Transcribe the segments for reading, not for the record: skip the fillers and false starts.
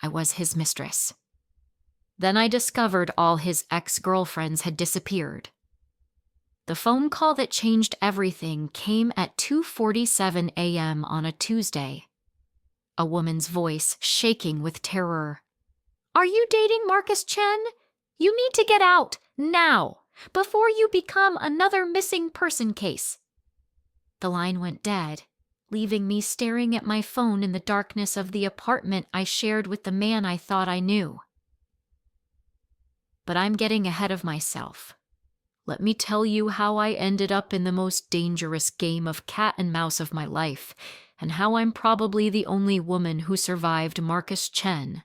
I was his mistress. Then I discovered all his ex-girlfriends had disappeared. The phone call that changed everything came at 2:47 a.m. on a Tuesday. A woman's voice shaking with terror. "Are you dating Marcus Chen? You need to get out, now, before you become another missing person case." The line went dead, leaving me staring at my phone in the darkness of the apartment I shared with the man I thought I knew. But I'm getting ahead of myself. Let me tell you how I ended up in the most dangerous game of cat and mouse of my life, and how I'm probably the only woman who survived Marcus Chen.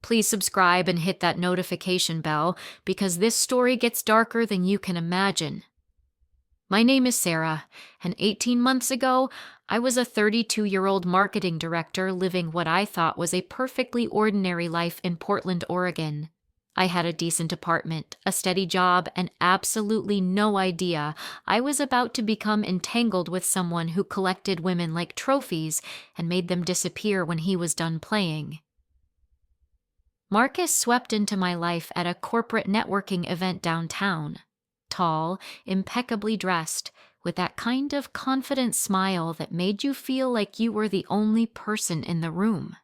Please subscribe and hit that notification bell, because this story gets darker than you can imagine. My name is Sarah, and 18 months ago, I was a 32-year-old marketing director living what I thought was a perfectly ordinary life in Portland, Oregon. I had a decent apartment, a steady job, and absolutely no idea I was about to become entangled with someone who collected women like trophies and made them disappear when he was done playing. Marcus swept into my life at a corporate networking event downtown. Tall, impeccably dressed, with that kind of confident smile that made you feel like you were the only person in the room.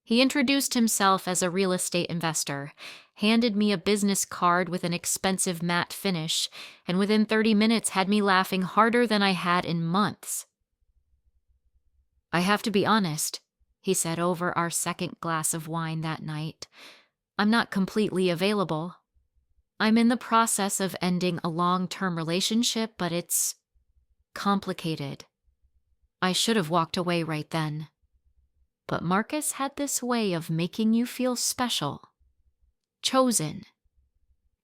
He introduced himself as a real estate investor, handed me a business card with an expensive matte finish, and within 30 minutes had me laughing harder than I had in months. "I have to be honest," he said over our second glass of wine that night. "I'm not completely available. I'm in the process of ending a long-term relationship, but it's complicated." I should have walked away right then. But Marcus had this way of making you feel special. Chosen.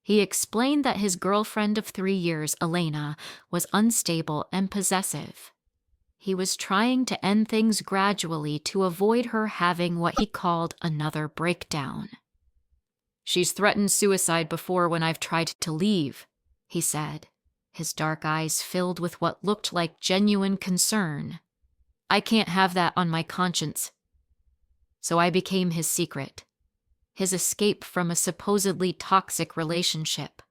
He explained that his girlfriend of 3 years, Elena, was unstable and possessive. He was trying to end things gradually to avoid her having what he called another breakdown. "She's threatened suicide before when I've tried to leave," he said, his dark eyes filled with what looked like genuine concern. "I can't have that on my conscience." So I became his secret, his escape from a supposedly toxic relationship.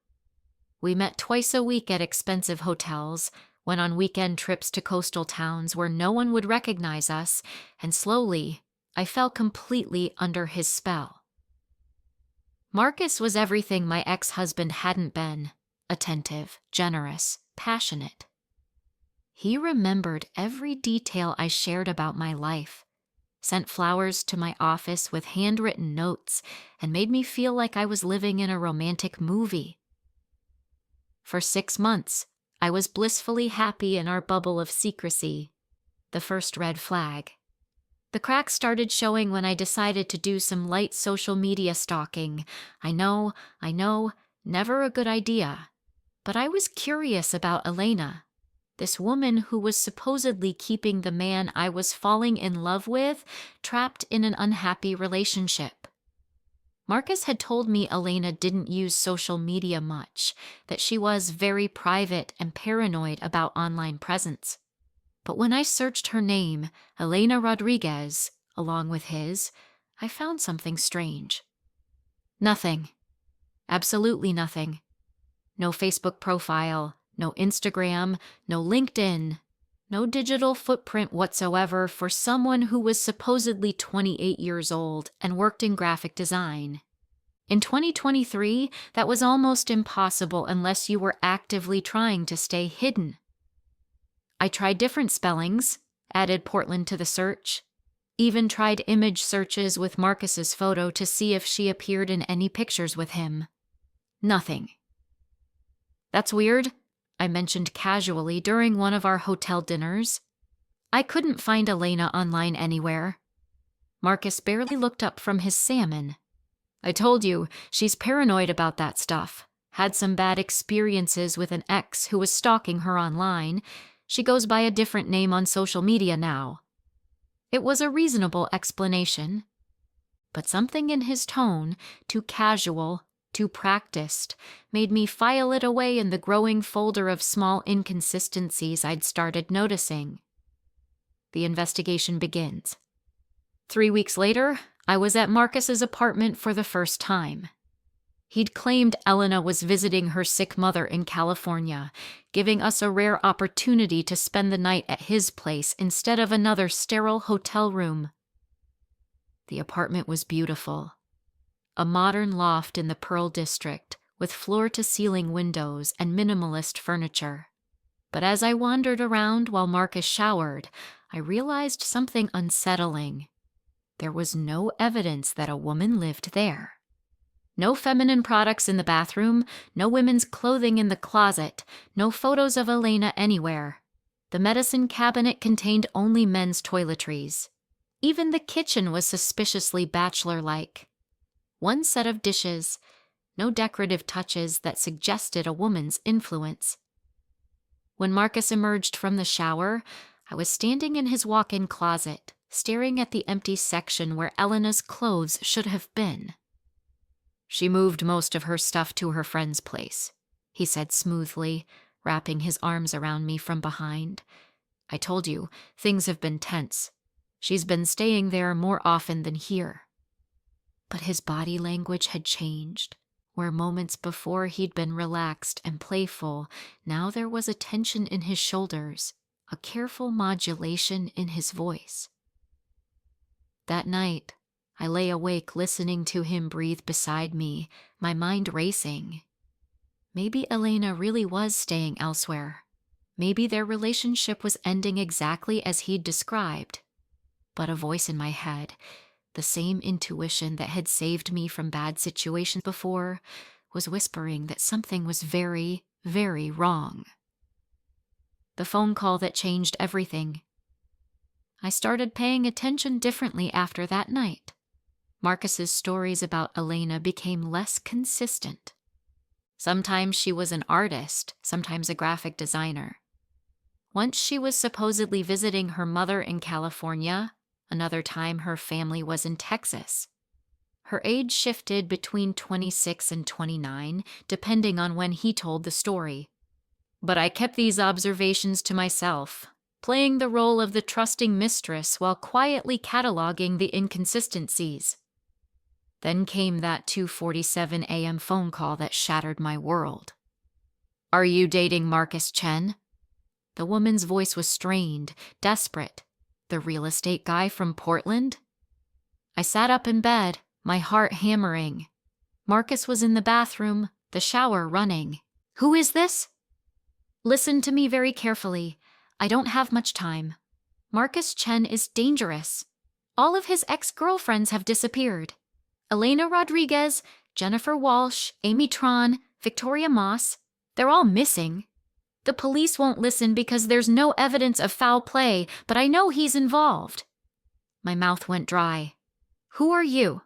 We met twice a week at expensive hotels, went on weekend trips to coastal towns where no one would recognize us, and slowly, I fell completely under his spell. Marcus was everything my ex-husband hadn't been: attentive, generous, passionate. He remembered every detail I shared about my life, sent flowers to my office with handwritten notes, and made me feel like I was living in a romantic movie. For 6 months, I was blissfully happy in our bubble of secrecy. The first red flag. The cracks started showing when I decided to do some light social media stalking. I know, never a good idea. But I was curious about Elena, this woman who was supposedly keeping the man I was falling in love with trapped in an unhappy relationship. Marcus had told me Elena didn't use social media much, that she was very private and paranoid about online presence. But when I searched her name, Elena Rodriguez, along with his, I found something strange. Nothing. Absolutely nothing. No Facebook profile, no Instagram, no LinkedIn, no digital footprint whatsoever for someone who was supposedly 28 years old and worked in graphic design. In 2023, that was almost impossible unless you were actively trying to stay hidden. I tried different spellings, added Portland to the search, even tried image searches with Marcus's photo to see if she appeared in any pictures with him. Nothing. "That's weird," I mentioned casually during one of our hotel dinners. "I couldn't find Elena online anywhere." Marcus barely looked up from his salmon. "I told you, she's paranoid about that stuff. Had some bad experiences with an ex who was stalking her online. She goes by a different name on social media now." It was a reasonable explanation. But something in his tone, too casual, too practiced, made me file it away in the growing folder of small inconsistencies I'd started noticing. The investigation begins. 3 weeks later, I was at Marcus's apartment for the first time. He'd claimed Elena was visiting her sick mother in California, giving us a rare opportunity to spend the night at his place instead of another sterile hotel room. The apartment was beautiful. A modern loft in the Pearl District with floor-to-ceiling windows and minimalist furniture. But as I wandered around while Marcus showered, I realized something unsettling. There was no evidence that a woman lived there. No feminine products in the bathroom, no women's clothing in the closet, no photos of Elena anywhere. The medicine cabinet contained only men's toiletries. Even the kitchen was suspiciously bachelor-like. One set of dishes, no decorative touches that suggested a woman's influence. When Marcus emerged from the shower, I was standing in his walk-in closet, staring at the empty section where Elena's clothes should have been. "She moved most of her stuff to her friend's place," he said smoothly, wrapping his arms around me from behind. "I told you, things have been tense. She's been staying there more often than here." But his body language had changed. Where moments before he'd been relaxed and playful, now there was a tension in his shoulders, a careful modulation in his voice. That night, I lay awake listening to him breathe beside me, my mind racing. Maybe Elena really was staying elsewhere. Maybe their relationship was ending exactly as he'd described. But a voice in my head, the same intuition that had saved me from bad situations before, was whispering that something was very, very wrong. The phone call that changed everything. I started paying attention differently after that night. Marcus's stories about Elena became less consistent. Sometimes she was an artist, sometimes a graphic designer. Once she was supposedly visiting her mother in California, another time her family was in Texas. Her age shifted between 26 and 29, depending on when he told the story. But I kept these observations to myself, playing the role of the trusting mistress while quietly cataloging the inconsistencies. Then came that 2:47 a.m. phone call that shattered my world. "Are you dating Marcus, Chen?" The woman's voice was strained, desperate. The real estate guy from Portland? I sat up in bed, my heart hammering. Marcus was in the bathroom, the shower running. "Who is this?" "Listen to me very carefully. I don't have much time. Marcus Chen is dangerous. All of his ex-girlfriends have disappeared. Elena Rodriguez, Jennifer Walsh, Amy Tran, Victoria Moss, they're all missing. The police won't listen because there's no evidence of foul play, but I know he's involved." My mouth went dry. "Who are you?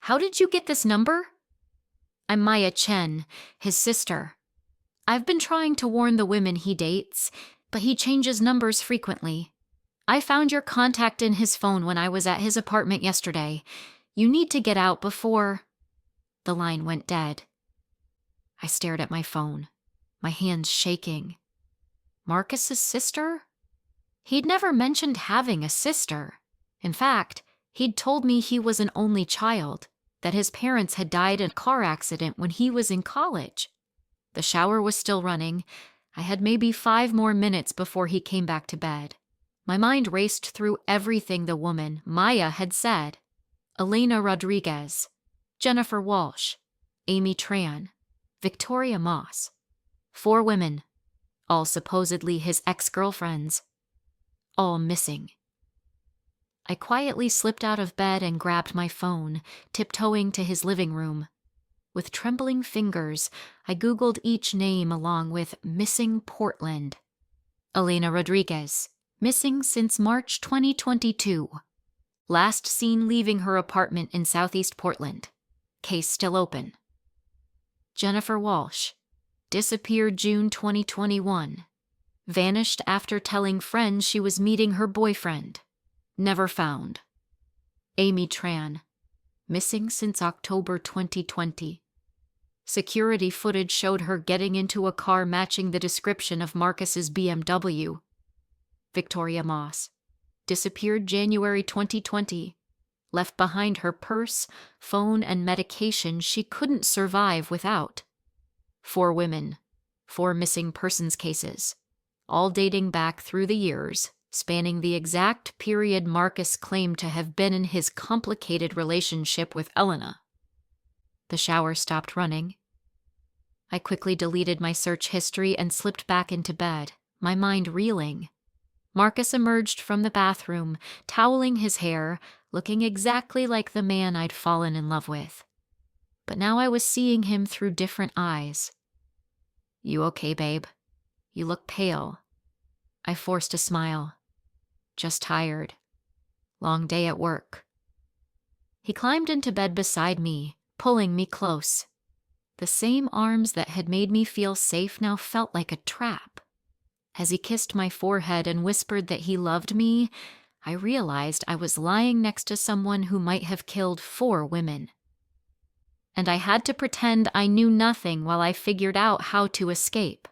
How did you get this number?" "I'm Maya Chen, his sister. I've been trying to warn the women he dates, but he changes numbers frequently. I found your contact in his phone when I was at his apartment yesterday. You need to get out before—" The line went dead. I stared at my phone, my hands shaking. Marcus's sister? He'd never mentioned having a sister. In fact, he'd told me he was an only child, that his parents had died in a car accident when he was in college. The shower was still running. I had maybe 5 more minutes before he came back to bed. My mind raced through everything the woman, Maya, had said. Elena Rodriguez, Jennifer Walsh, Amy Tran, Victoria Moss. 4 women, all supposedly his ex-girlfriends, all missing. I quietly slipped out of bed and grabbed my phone, tiptoeing to his living room. With trembling fingers, I Googled each name along with "Missing Portland." Elena Rodriguez, missing since March 2022. Last seen leaving her apartment in Southeast Portland. Case still open. Jennifer Walsh, disappeared June 2021. Vanished after telling friends she was meeting her boyfriend. Never found. Amy Tran, missing since October 2020. Security footage showed her getting into a car matching the description of Marcus's BMW. Victoria Moss, disappeared January 2020. left behind her purse, phone, and medication she couldn't survive without. 4 women, 4 missing persons cases, all dating back through the years, spanning the exact period Marcus claimed to have been in his complicated relationship with Elena. The shower stopped running. I quickly deleted my search history and slipped back into bed, my mind reeling. Marcus emerged from the bathroom, toweling his hair, looking exactly like the man I'd fallen in love with. But now I was seeing him through different eyes. "You okay, babe? You look pale." I forced a smile. "Just tired. Long day at work." He climbed into bed beside me, pulling me close. The same arms that had made me feel safe now felt like a trap. As he kissed my forehead and whispered that he loved me, I realized I was lying next to someone who might have killed 4 women. And I had to pretend I knew nothing while I figured out how to escape.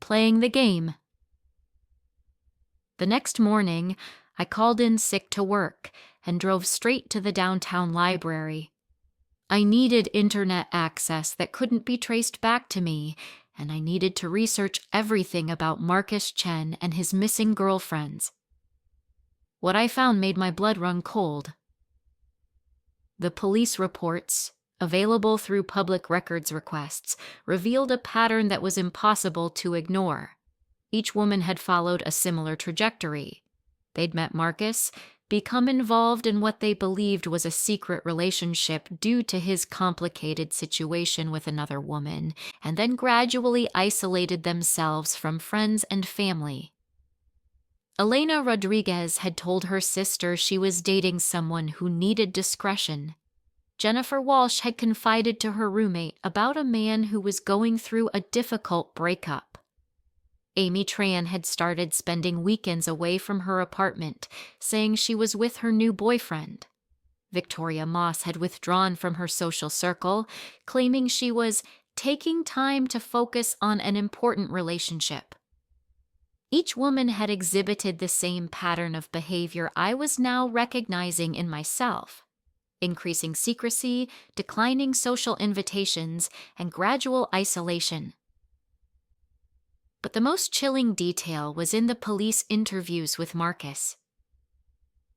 Playing the game. The next morning, I called in sick to work and drove straight to the downtown library. I needed internet access that couldn't be traced back to me, and I needed to research everything about Marcus Chen and his missing girlfriends. What I found made my blood run cold. The police reports, available through public records requests, revealed a pattern that was impossible to ignore. Each woman had followed a similar trajectory. They'd met Marcus, become involved in what they believed was a secret relationship due to his complicated situation with another woman, and then gradually isolated themselves from friends and family. Elena Rodriguez had told her sister she was dating someone who needed discretion. Jennifer Walsh had confided to her roommate about a man who was going through a difficult breakup. Amy Tran had started spending weekends away from her apartment, saying she was with her new boyfriend. Victoria Moss had withdrawn from her social circle, claiming she was taking time to focus on an important relationship. Each woman had exhibited the same pattern of behavior I was now recognizing in myself: increasing secrecy, declining social invitations, and gradual isolation. But the most chilling detail was in the police interviews with Marcus.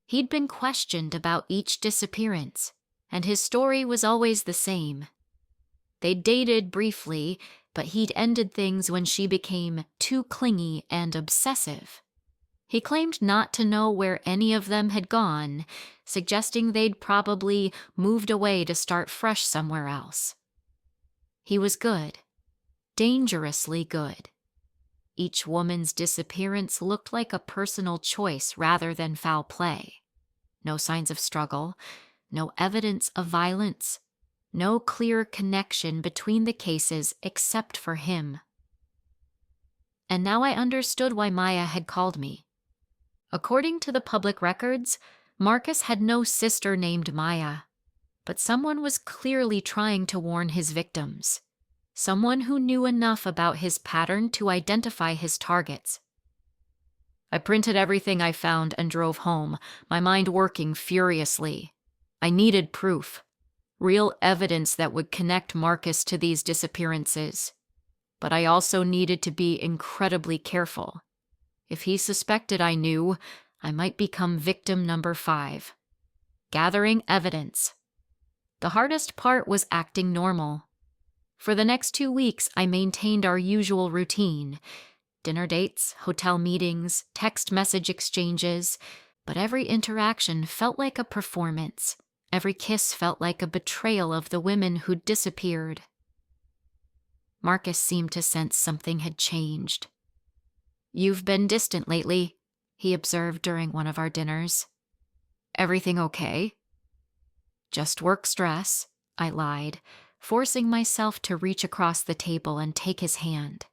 He'd been questioned about each disappearance, and his story was always the same. They'd dated briefly, but he'd ended things when she became too clingy and obsessive. He claimed not to know where any of them had gone, suggesting they'd probably moved away to start fresh somewhere else. He was good, dangerously good. Each woman's disappearance looked like a personal choice rather than foul play. No signs of struggle, no evidence of violence, no clear connection between the cases except for him. And now I understood why Maya had called me. According to the public records, Marcus had no sister named Maya, but someone was clearly trying to warn his victims. Someone who knew enough about his pattern to identify his targets. I printed everything I found and drove home, my mind working furiously. I needed proof, real evidence that would connect Marcus to these disappearances. But I also needed to be incredibly careful. If he suspected I knew, I might become victim number 5. Gathering evidence. The hardest part was acting normal. For the next 2 weeks, I maintained our usual routine: dinner dates, hotel meetings, text message exchanges, but every interaction felt like a performance. Every kiss felt like a betrayal of the women who'd disappeared. Marcus seemed to sense something had changed. "You've been distant lately," he observed during one of our dinners. "Everything okay?" "Just work stress," I lied, forcing myself to reach across the table and take his hand.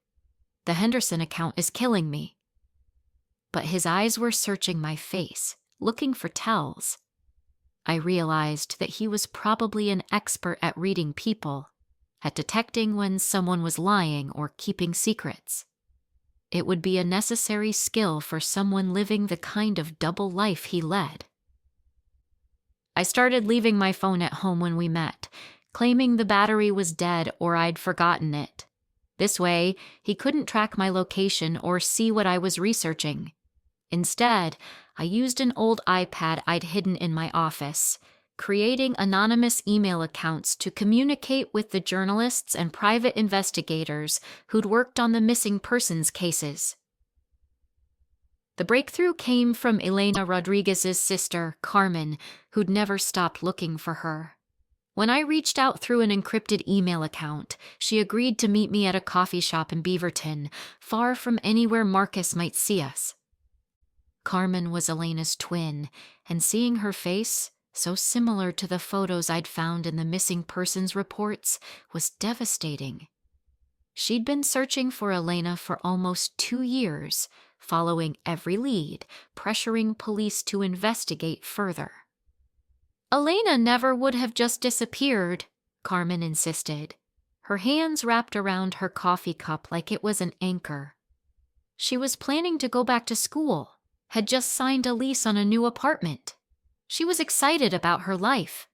"The Henderson account is killing me." But his eyes were searching my face, looking for tells. I realized that he was probably an expert at reading people, at detecting when someone was lying or keeping secrets. It would be a necessary skill for someone living the kind of double life he led. I started leaving my phone at home when we met, claiming the battery was dead or I'd forgotten it. This way, he couldn't track my location or see what I was researching. Instead, I used an old iPad I'd hidden in my office, creating anonymous email accounts to communicate with the journalists and private investigators who'd worked on the missing persons cases. The breakthrough came from Elena Rodriguez's sister, Carmen, who'd never stopped looking for her. When I reached out through an encrypted email account, she agreed to meet me at a coffee shop in Beaverton, far from anywhere Marcus might see us. Carmen was Elena's twin, and seeing her face, so similar to the photos I'd found in the missing persons reports, was devastating. She'd been searching for Elena for almost 2 years, following every lead, pressuring police to investigate further. Elena never would have just disappeared, Carmen insisted, her hands wrapped around her coffee cup like it was an anchor. She was planning to go back to school, had just signed a lease on a new apartment. She was excited about her life.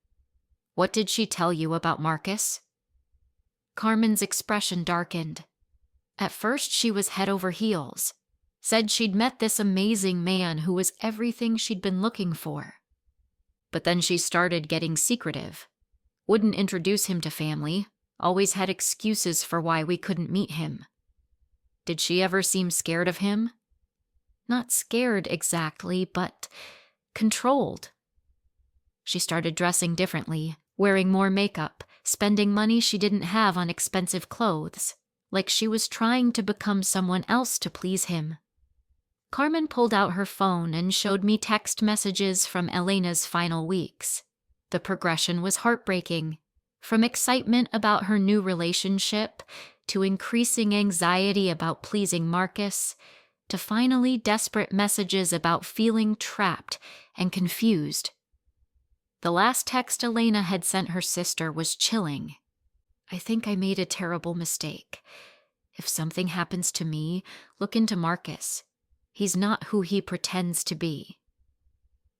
What did she tell you about Marcus? Carmen's expression darkened. At first, she was head over heels. Said she'd met this amazing man who was everything she'd been looking for. But then she started getting secretive. Wouldn't introduce him to family, always had excuses for why we couldn't meet him. Did she ever seem scared of him? Not scared exactly, but controlled. She started dressing differently, wearing more makeup, spending money she didn't have on expensive clothes, like she was trying to become someone else to please him. Carmen pulled out her phone and showed me text messages from Elena's final weeks. The progression was heartbreaking. From excitement about her new relationship, to increasing anxiety about pleasing Marcus, to finally desperate messages about feeling trapped and confused. The last text Elena had sent her sister was chilling. I think I made a terrible mistake. If something happens to me, look into Marcus. He's not who he pretends to be.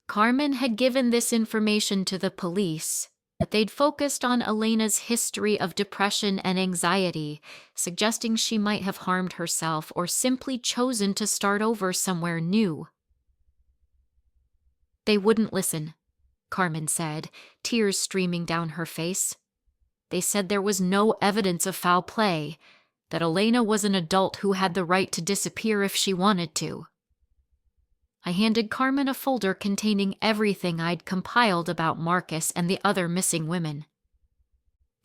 Carmen had given this information to the police, but they'd focused on Elena's history of depression and anxiety, suggesting she might have harmed herself or simply chosen to start over somewhere new. They wouldn't listen, Carmen said, tears streaming down her face. They said there was no evidence of foul play, that Elena was an adult who had the right to disappear if she wanted to. I handed Carmen a folder containing everything I'd compiled about Marcus and the other missing women.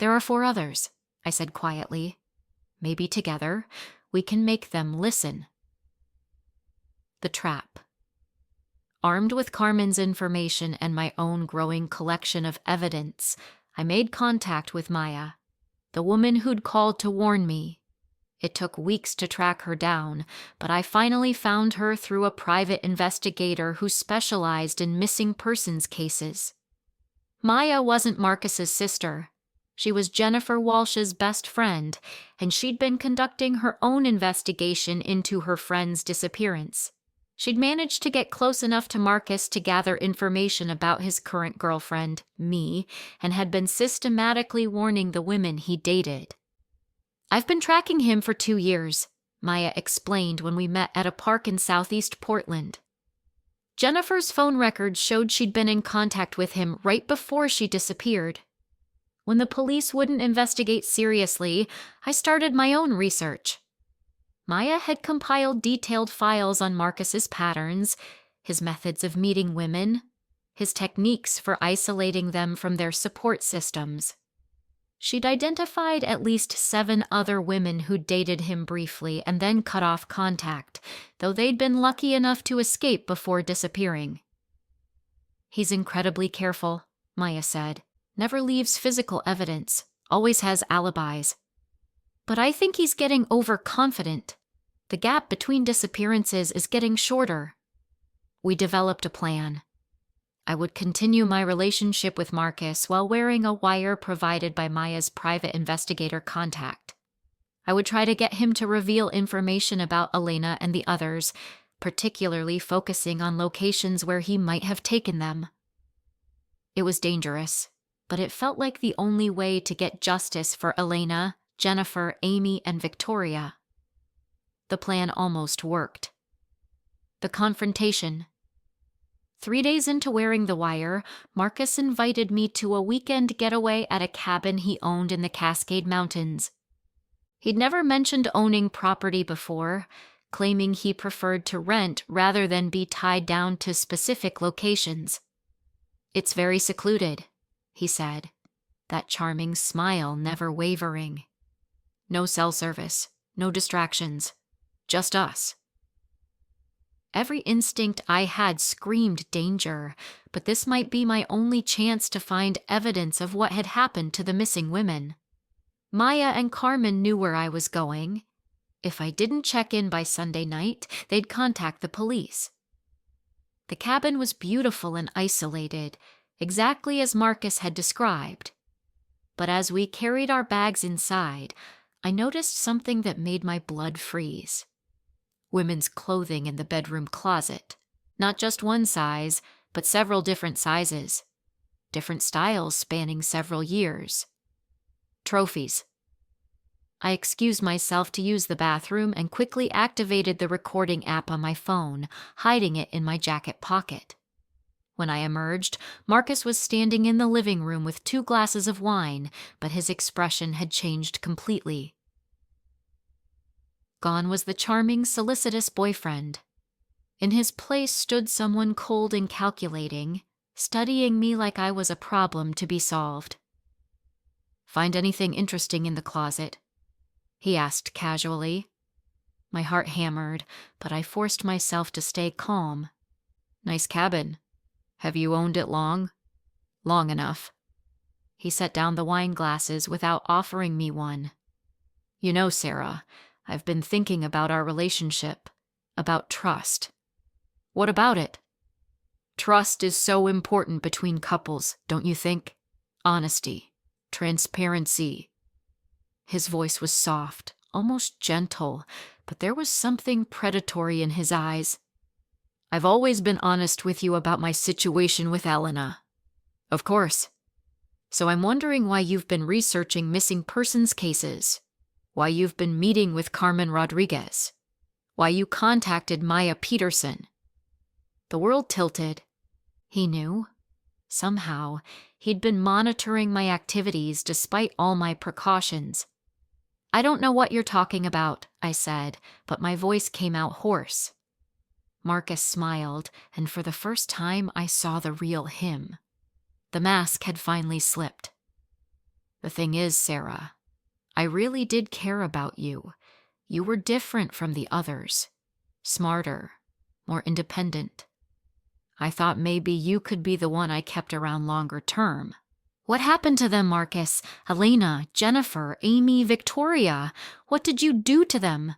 There are 4 others, I said quietly. Maybe together, we can make them listen. The trap. Armed with Carmen's information and my own growing collection of evidence, I made contact with Maya, the woman who'd called to warn me. It took weeks to track her down, but I finally found her through a private investigator who specialized in missing persons cases. Maya wasn't Marcus's sister. She was Jennifer Walsh's best friend, and she'd been conducting her own investigation into her friend's disappearance. She'd managed to get close enough to Marcus to gather information about his current girlfriend, me, and had been systematically warning the women he dated. I've been tracking him for 2 years, Maya explained when we met at a park in southeast Portland. Jennifer's phone records showed she'd been in contact with him right before she disappeared. When the police wouldn't investigate seriously, I started my own research. Maya had compiled detailed files on Marcus's patterns, his methods of meeting women, his techniques for isolating them from their support systems. She'd identified at least 7 other women who'd dated him briefly and then cut off contact, though they'd been lucky enough to escape before disappearing. He's incredibly careful, Maya said. Never leaves physical evidence, always has alibis. But I think he's getting overconfident. The gap between disappearances is getting shorter. We developed a plan. I would continue my relationship with Marcus while wearing a wire provided by Maya's private investigator contact. I would try to get him to reveal information about Elena and the others, particularly focusing on locations where he might have taken them. It was dangerous, but it felt like the only way to get justice for Elena, Jennifer, Amy, and Victoria. The plan almost worked. The confrontation. 3 days into wearing the wire, Marcus invited me to a weekend getaway at a cabin he owned in the Cascade Mountains. He'd never mentioned owning property before, claiming he preferred to rent rather than be tied down to specific locations. "It's very secluded," he said, that charming smile never wavering. "No cell service, no distractions, just us." Every instinct I had screamed danger, but this might be my only chance to find evidence of what had happened to the missing women. Maya and Carmen knew where I was going. If I didn't check in by Sunday night, they'd contact the police. The cabin was beautiful and isolated, exactly as Marcus had described. But as we carried our bags inside, I noticed something that made my blood freeze. Women's clothing in the bedroom closet. Not just one size, but several different sizes. Different styles spanning several years. Trophies. I excused myself to use the bathroom and quickly activated the recording app on my phone, hiding it in my jacket pocket. When I emerged, Marcus was standing in the living room with 2 glasses of wine, but his expression had changed completely. Gone was the charming, solicitous boyfriend. In his place stood someone cold and calculating, studying me like I was a problem to be solved. "Find anything interesting in the closet?" he asked casually. My heart hammered, but I forced myself to stay calm. "Nice cabin. Have you owned it long?" "Long enough." He set down the wine glasses without offering me one. "You know, Sarah, I've been thinking about our relationship, about trust." "What about it?" "Trust is so important between couples, don't you think? Honesty, transparency." His voice was soft, almost gentle, but there was something predatory in his eyes. "I've always been honest with you about my situation with Elena." "Of course. So I'm wondering why you've been researching missing persons cases, why you've been meeting with Carmen Rodriguez, why you contacted Maya Peterson." The world tilted. He knew. Somehow, he'd been monitoring my activities despite all my precautions. "I don't know what you're talking about," I said, but my voice came out hoarse. Marcus smiled, and for the first time I saw the real him. The mask had finally slipped. "The thing is, Sarah, I really did care about you. You were different from the others. Smarter, more independent. I thought maybe you could be the one I kept around longer term." "What happened to them, Marcus? Elena, Jennifer, Amy, Victoria? What did you do to them?"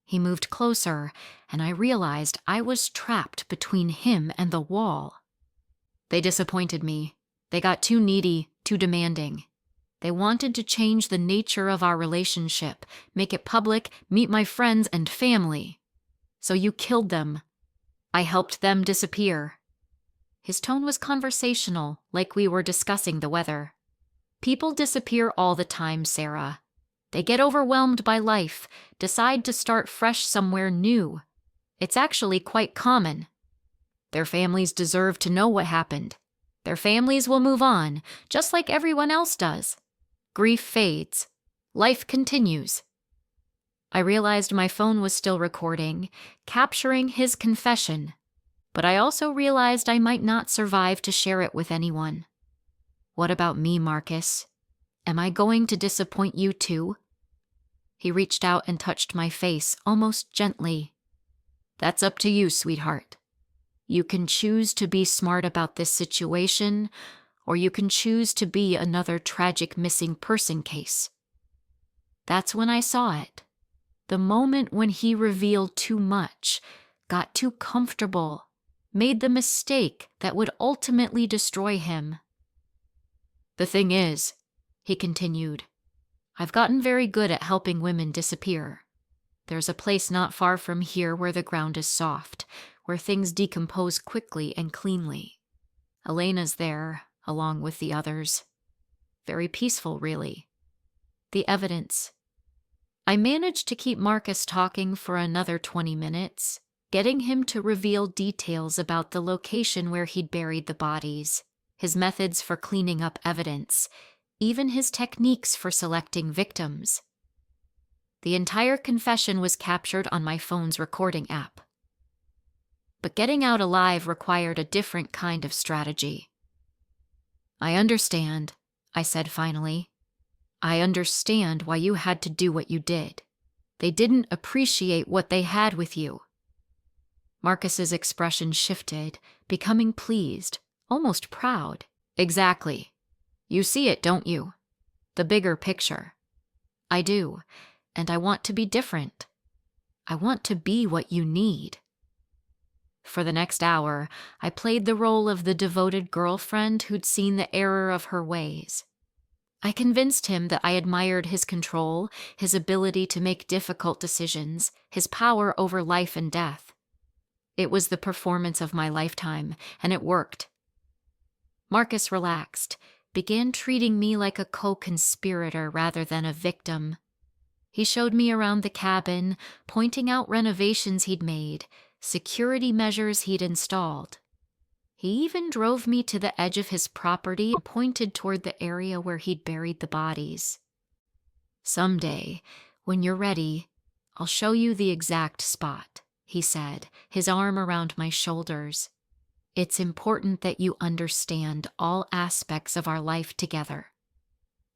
He moved closer, and I realized I was trapped between him and the wall. "They disappointed me. They got too needy, too demanding. They wanted to change the nature of our relationship, make it public, meet my friends and family. So you killed them. I helped them disappear." His tone was conversational, like we were discussing the weather. "People disappear all the time, Sarah. They get overwhelmed by life, decide to start fresh somewhere new. It's actually quite common. Their families deserve to know what happened. Their families will move on, just like everyone else does. Grief fades. Life continues." I realized my phone was still recording, capturing his confession, but I also realized I might not survive to share it with anyone. "What about me, Marcus? Am I going to disappoint you too?" He reached out and touched my face, almost gently. "That's up to you, sweetheart. You can choose to be smart about this situation, or you can choose to be another tragic missing person case." That's when I saw it. The moment when he revealed too much, got too comfortable, made the mistake that would ultimately destroy him. "The thing is," he continued, "I've gotten very good at helping women disappear. There's a place not far from here where the ground is soft, where things decompose quickly and cleanly. Elena's there, along with the others. Very peaceful, really. The evidence. I managed to keep Marcus talking for another 20 minutes, getting him to reveal details about the location where he'd buried the bodies, his methods for cleaning up evidence, even his techniques for selecting victims. The entire confession was captured on my phone's recording app. But getting out alive required a different kind of strategy. "I understand," I said finally. "I understand why you had to do what you did. They didn't appreciate what they had with you." Marcus's expression shifted, becoming pleased, almost proud. "Exactly. You see it, don't you? The bigger picture." "I do, and I want to be different. I want to be what you need." For the next hour, I played the role of the devoted girlfriend who'd seen the error of her ways. I convinced him that I admired his control, his ability to make difficult decisions, his power over life and death. It was the performance of my lifetime, and it worked. Marcus relaxed, began treating me like a co-conspirator rather than a victim. He showed me around the cabin, pointing out renovations he'd made, security measures he'd installed. He even drove me to the edge of his property and pointed toward the area where he'd buried the bodies. "Someday, when you're ready, I'll show you the exact spot," he said, his arm around my shoulders. "It's important that you understand all aspects of our life together."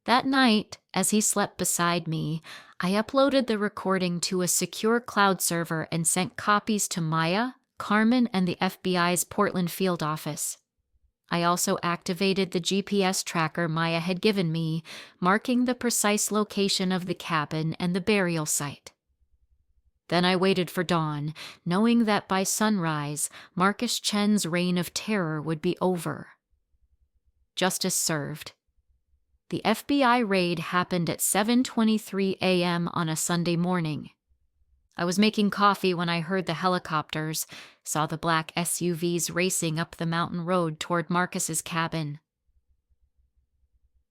That night, as he slept beside me, I uploaded the recording to a secure cloud server and sent copies to Maya, Carmen, and the FBI's Portland field office. I also activated the GPS tracker Maya had given me, marking the precise location of the cabin and the burial site. Then I waited for dawn, knowing that by sunrise, Marcus Chen's reign of terror would be over. Justice served. The FBI raid happened at 7:23 a.m. on a Sunday morning. I was making coffee when I heard the helicopters, saw the black SUVs racing up the mountain road toward Marcus's cabin.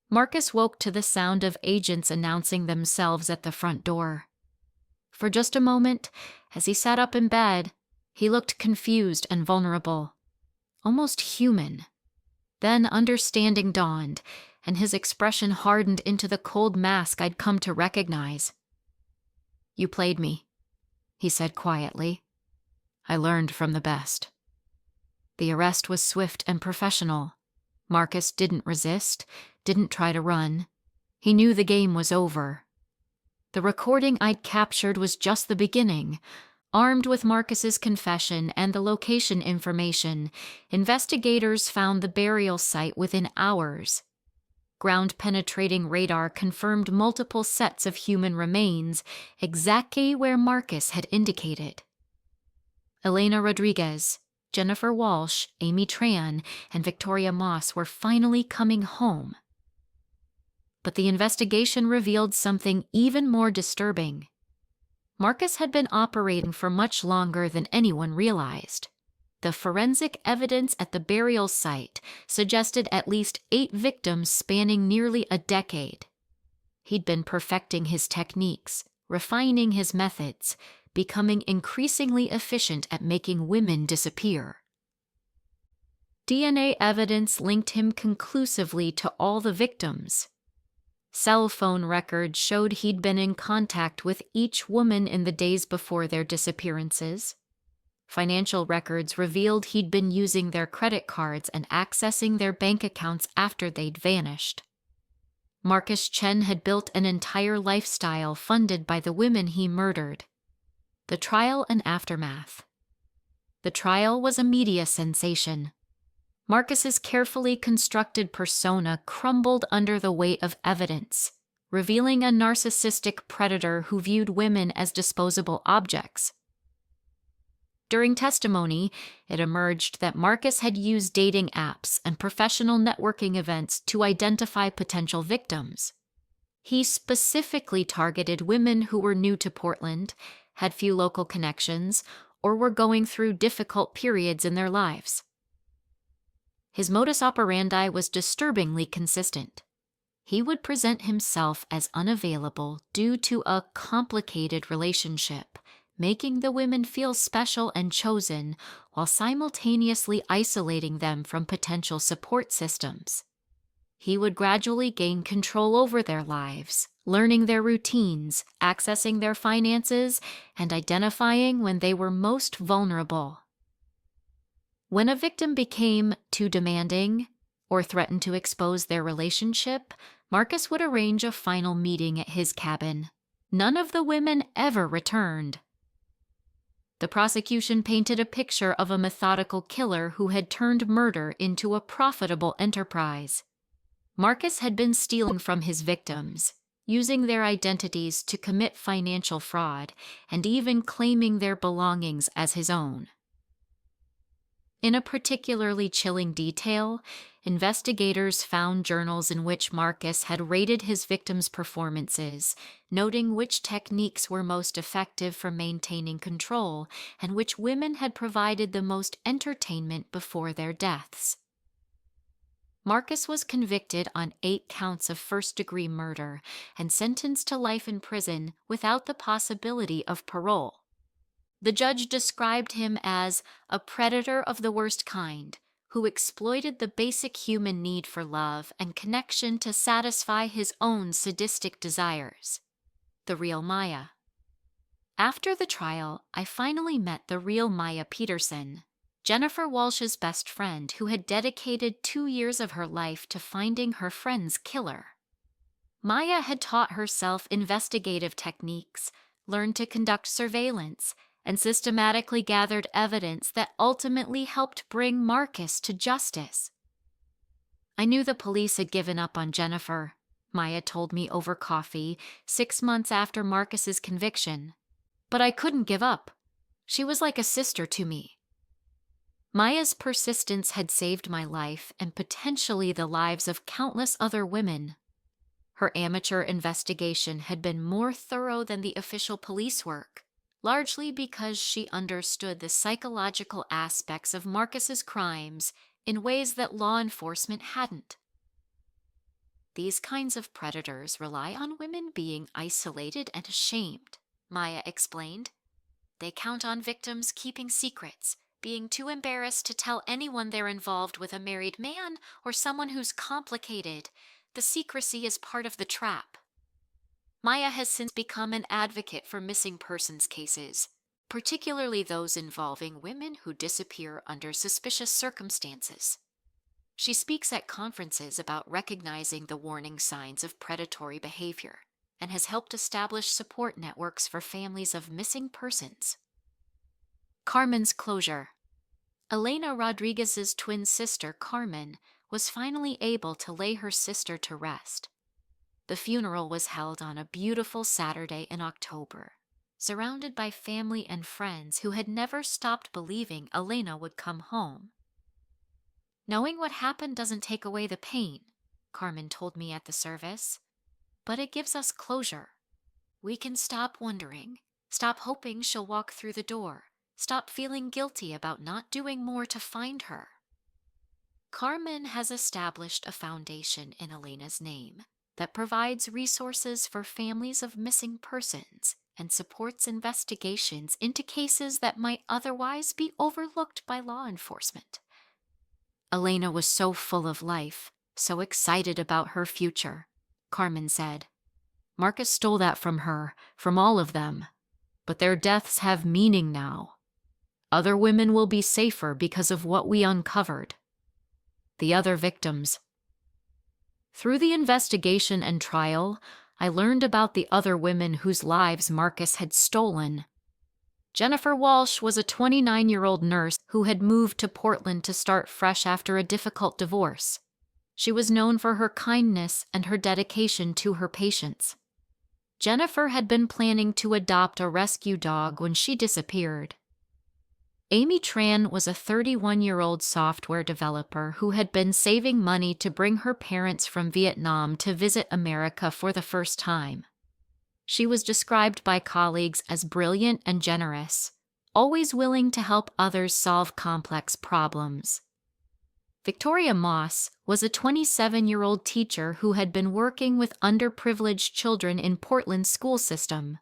Marcus woke to the sound of agents announcing themselves at the front door. For just a moment, as he sat up in bed, he looked confused and vulnerable, almost human. Then understanding dawned, and his expression hardened into the cold mask I'd come to recognize. "You played me," he said quietly. "I learned from the best." The arrest was swift and professional. Marcus didn't resist, didn't try to run. He knew the game was over. The recording I'd captured was just the beginning. Armed with Marcus's confession and the location information, investigators found the burial site within hours. Ground-penetrating radar confirmed multiple sets of human remains, exactly where Marcus had indicated. Elena Rodriguez, Jennifer Walsh, Amy Tran, and Victoria Moss were finally coming home. But the investigation revealed something even more disturbing. Marcus had been operating for much longer than anyone realized. The forensic evidence at the burial site suggested at least 8 victims spanning nearly a decade. He'd been perfecting his techniques, refining his methods, becoming increasingly efficient at making women disappear. DNA evidence linked him conclusively to all the victims. Cell phone records showed he'd been in contact with each woman in the days before their disappearances. Financial records revealed he'd been using their credit cards and accessing their bank accounts after they'd vanished. Marcus Chen had built an entire lifestyle funded by the women he murdered. The trial and aftermath. The trial was a media sensation. Marcus's carefully constructed persona crumbled under the weight of evidence, revealing a narcissistic predator who viewed women as disposable objects. During testimony, it emerged that Marcus had used dating apps and professional networking events to identify potential victims. He specifically targeted women who were new to Portland, had few local connections, or were going through difficult periods in their lives. His modus operandi was disturbingly consistent. He would present himself as unavailable due to a complicated relationship, making the women feel special and chosen while simultaneously isolating them from potential support systems. He would gradually gain control over their lives, learning their routines, accessing their finances, and identifying when they were most vulnerable. When a victim became too demanding or threatened to expose their relationship, Marcus would arrange a final meeting at his cabin. None of the women ever returned. The prosecution painted a picture of a methodical killer who had turned murder into a profitable enterprise. Marcus had been stealing from his victims, using their identities to commit financial fraud, and even claiming their belongings as his own. In a particularly chilling detail, investigators found journals in which Marcus had rated his victims' performances, noting which techniques were most effective for maintaining control and which women had provided the most entertainment before their deaths. Marcus was convicted on 8 counts of first-degree murder and sentenced to life in prison without the possibility of parole. The judge described him as a predator of the worst kind, who exploited the basic human need for love and connection to satisfy his own sadistic desires. The real Maya. After the trial, I finally met the real Maya Peterson, Jennifer Walsh's best friend, who had dedicated 2 years of her life to finding her friend's killer. Maya had taught herself investigative techniques, learned to conduct surveillance, and systematically gathered evidence that ultimately helped bring Marcus to justice. I knew the police had given up on Jennifer, Maya told me over coffee 6 months after Marcus's conviction. But I couldn't give up. She was like a sister to me. Maya's persistence had saved my life and potentially the lives of countless other women. Her amateur investigation had been more thorough than the official police work, largely because she understood the psychological aspects of Marcus's crimes in ways that law enforcement hadn't. These kinds of predators rely on women being isolated and ashamed, Maya explained. They count on victims keeping secrets, being too embarrassed to tell anyone they're involved with a married man or someone who's complicated. The secrecy is part of the trap. Maya has since become an advocate for missing persons cases, particularly those involving women who disappear under suspicious circumstances. She speaks at conferences about recognizing the warning signs of predatory behavior and has helped establish support networks for families of missing persons. Carmen's closure. Elena Rodriguez's twin sister, Carmen, was finally able to lay her sister to rest. The funeral was held on a beautiful Saturday in October, surrounded by family and friends who had never stopped believing Elena would come home. Knowing what happened doesn't take away the pain, Carmen told me at the service, but it gives us closure. We can stop wondering, stop hoping she'll walk through the door, stop feeling guilty about not doing more to find her. Carmen has established a foundation in Elena's name that provides resources for families of missing persons and supports investigations into cases that might otherwise be overlooked by law enforcement. Elena was so full of life, so excited about her future, Carmen said. Marcus stole that from her, from all of them. But their deaths have meaning now. Other women will be safer because of what we uncovered. The other victims. Through the investigation and trial, I learned about the other women whose lives Marcus had stolen. Jennifer Walsh was a 29-year-old nurse who had moved to Portland to start fresh after a difficult divorce. She was known for her kindness and her dedication to her patients. Jennifer had been planning to adopt a rescue dog when she disappeared. Amy Tran was a 31-year-old software developer who had been saving money to bring her parents from Vietnam to visit America for the first time. She was described by colleagues as brilliant and generous, always willing to help others solve complex problems. Victoria Moss was a 27-year-old teacher who had been working with underprivileged children in Portland's school system.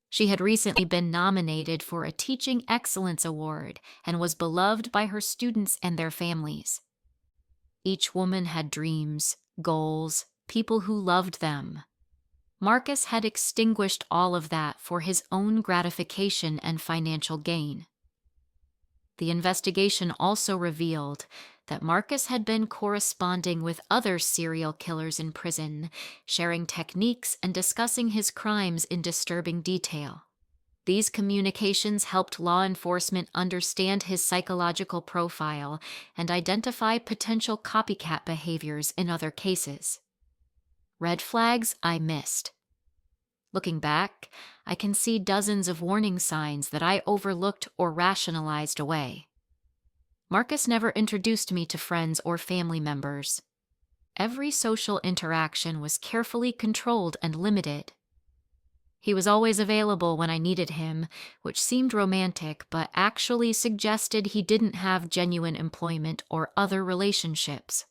She had recently been nominated for a Teaching Excellence Award and was beloved by her students and their families. Each woman had dreams, goals, people who loved them. Marcus had extinguished all of that for his own gratification and financial gain. The investigation also revealed that Marcus had been corresponding with other serial killers in prison, sharing techniques and discussing his crimes in disturbing detail. These communications helped law enforcement understand his psychological profile and identify potential copycat behaviors in other cases. Red flags I missed. Looking back, I can see dozens of warning signs that I overlooked or rationalized away. Marcus never introduced me to friends or family members. Every social interaction was carefully controlled and limited. He was always available when I needed him, which seemed romantic but actually suggested he didn't have genuine employment or other relationships.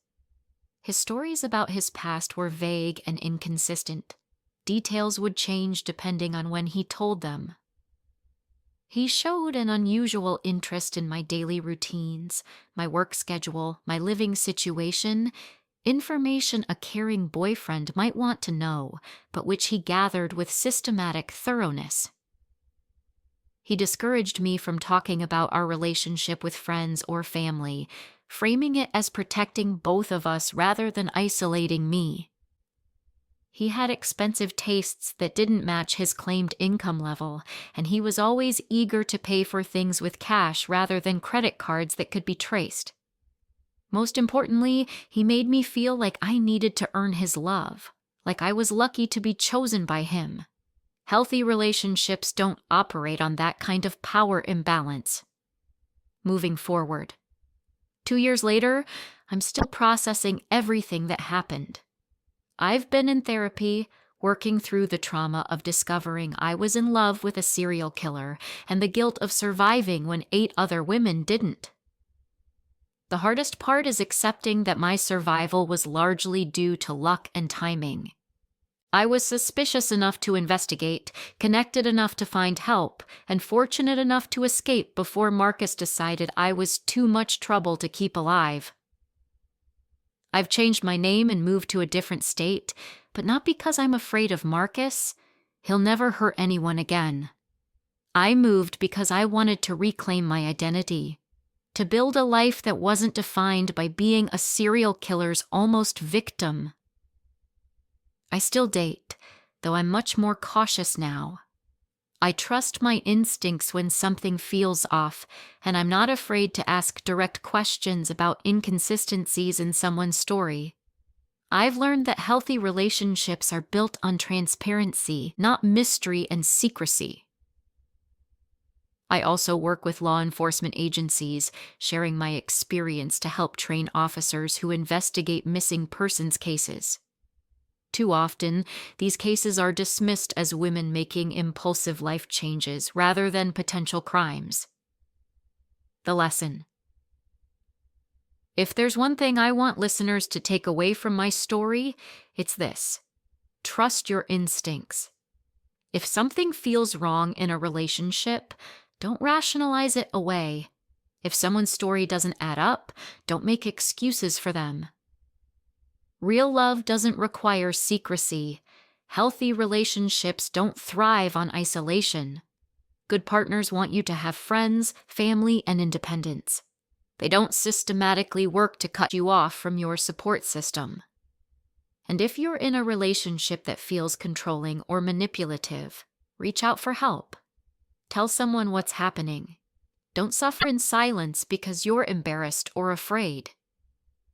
His stories about his past were vague and inconsistent. Details would change depending on when he told them. He showed an unusual interest in my daily routines, my work schedule, my living situation, information a caring boyfriend might want to know, but which he gathered with systematic thoroughness. He discouraged me from talking about our relationship with friends or family, framing it as protecting both of us rather than isolating me. He had expensive tastes that didn't match his claimed income level, and he was always eager to pay for things with cash rather than credit cards that could be traced. Most importantly, he made me feel like I needed to earn his love, like I was lucky to be chosen by him. Healthy relationships don't operate on that kind of power imbalance. Moving forward. 2 years later, I'm still processing everything that happened. I've been in therapy, working through the trauma of discovering I was in love with a serial killer and the guilt of surviving when 8 other women didn't. The hardest part is accepting that my survival was largely due to luck and timing. I was suspicious enough to investigate, connected enough to find help, and fortunate enough to escape before Marcus decided I was too much trouble to keep alive. I've changed my name and moved to a different state, but not because I'm afraid of Marcus. He'll never hurt anyone again. I moved because I wanted to reclaim my identity, to build a life that wasn't defined by being a serial killer's almost victim. I still date, though I'm much more cautious now. I trust my instincts when something feels off, and I'm not afraid to ask direct questions about inconsistencies in someone's story. I've learned that healthy relationships are built on transparency, not mystery and secrecy. I also work with law enforcement agencies, sharing my experience to help train officers who investigate missing persons cases. Too often, these cases are dismissed as women making impulsive life changes rather than potential crimes. The lesson. If there's one thing I want listeners to take away from my story, it's this: trust your instincts. If something feels wrong in a relationship, don't rationalize it away. If someone's story doesn't add up, don't make excuses for them. Real love doesn't require secrecy. Healthy relationships don't thrive on isolation. Good partners want you to have friends, family, and independence. They don't systematically work to cut you off from your support system. And if you're in a relationship that feels controlling or manipulative, reach out for help. Tell someone what's happening. Don't suffer in silence because you're embarrassed or afraid.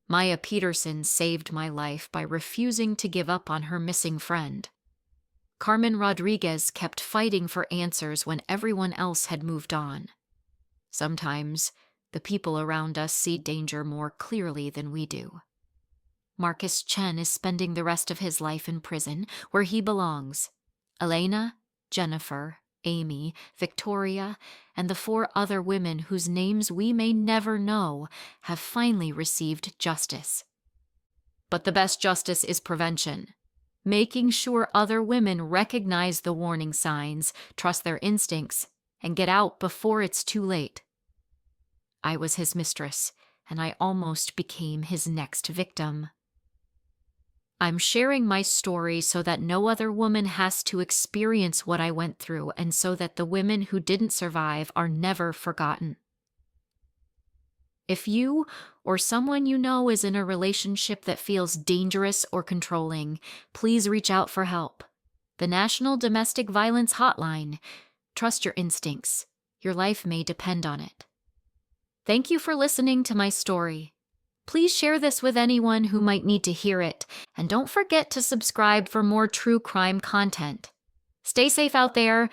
Maya Peterson saved my life by refusing to give up on her missing friend. Carmen Rodriguez kept fighting for answers when everyone else had moved on. Sometimes, the people around us see danger more clearly than we do. Marcus Chen is spending the rest of his life in prison, where he belongs. Elena, Jennifer, Amy, Victoria, and the 4 other women whose names we may never know have finally received justice. But the best justice is prevention. Making sure other women recognize the warning signs, trust their instincts, and get out before it's too late. I was his mistress, and I almost became his next victim. I'm sharing my story so that no other woman has to experience what I went through, and so that the women who didn't survive are never forgotten. If you or someone you know is in a relationship that feels dangerous or controlling, please reach out for help. The National Domestic Violence Hotline. Trust your instincts. Your life may depend on it. Thank you for listening to my story. Please share this with anyone who might need to hear it, and don't forget to subscribe for more true crime content. Stay safe out there,